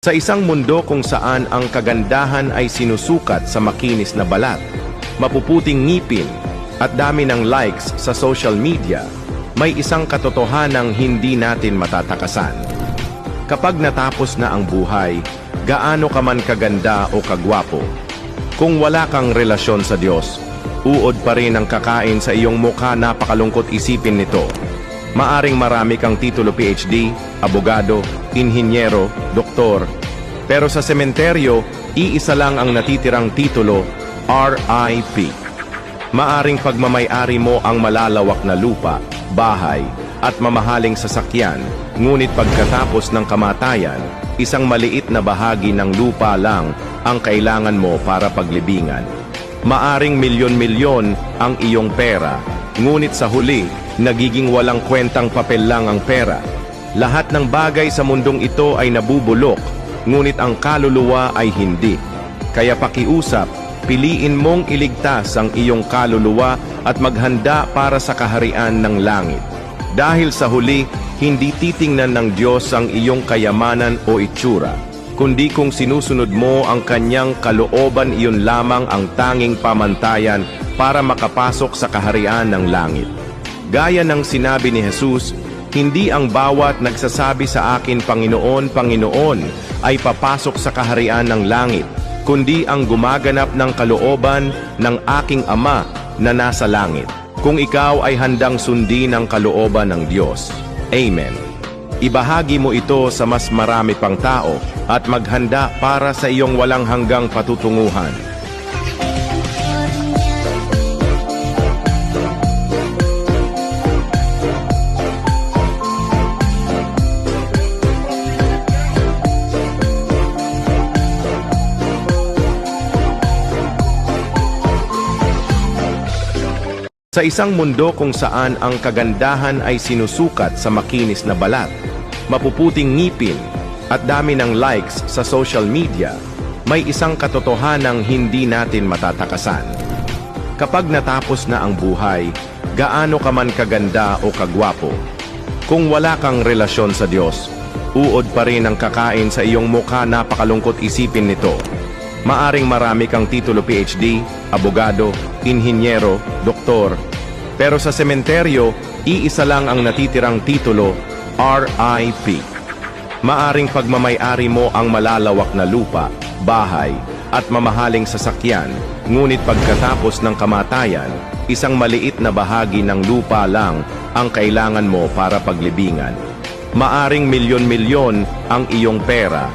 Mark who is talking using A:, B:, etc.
A: Sa isang mundo kung saan ang kagandahan ay sinusukat sa makinis na balat, mapuputing ngipin, at dami ng likes sa social media, may isang katotohanang hindi natin matatakasan. Kapag natapos na ang buhay, gaano ka man kaganda o kagwapo, kung wala kang relasyon sa Diyos, uod pa rin ang kakain sa iyong mukha. Napakalungkot isipin nito. Maaring marami kang titulo PhD, abogado, inhinyero, doktor, pero sa sementeryo, iisa lang ang natitirang titulo, RIP. Maaring pagmamay-ari mo ang malalawak na lupa, bahay, at mamahaling sasakyan, ngunit pagkatapos ng kamatayan, isang maliit na bahagi ng lupa lang ang kailangan mo para paglibingan. Maaring milyon-milyon ang iyong pera, ngunit sa huli, nagiging walang kwentang papel lang ang pera. Lahat ng bagay sa mundong ito ay nabubulok, ngunit ang kaluluwa ay hindi. Kaya pakiusap, piliin mong iligtas ang iyong kaluluwa at maghanda para sa kaharian ng langit. Dahil sa huli, hindi titingnan ng Diyos ang iyong kayamanan o itsura, kundi kung sinusunod mo ang kanyang kalooban, iyon lamang ang tanging pamantayan para makapasok sa kaharian ng langit. Gaya ng sinabi ni Jesus, hindi ang bawat nagsasabi sa akin, Panginoon, Panginoon, ay papasok sa kaharian ng langit, kundi ang gumaganap ng kalooban ng aking Ama na nasa langit. Kung ikaw ay handang sundin ang kalooban ng Diyos. Amen. Ibahagi mo ito sa mas marami pang tao at maghanda para sa iyong walang hanggang patutunguhan. Sa isang mundo kung saan ang kagandahan ay sinusukat sa makinis na balat, mapuputing ngipin, at dami ng likes sa social media, may isang katotohanang hindi natin matatakasan. Kapag natapos na ang buhay, gaano ka man kaganda o kagwapo, kung wala kang relasyon sa Diyos, uod pa rin ang kakain sa iyong mukha. Napakalungkot isipin nito. Maaring marami kang titulo PhD, abogado, inhinyero, doktor, pero sa sementeryo, iisa lang ang natitirang titulo, RIP. Maaring pagmamay-ari mo ang malalawak na lupa, bahay, at mamahaling sasakyan, ngunit pagkatapos ng kamatayan, isang maliit na bahagi ng lupa lang ang kailangan mo para paglibingan. Maaring milyon-milyon ang iyong pera,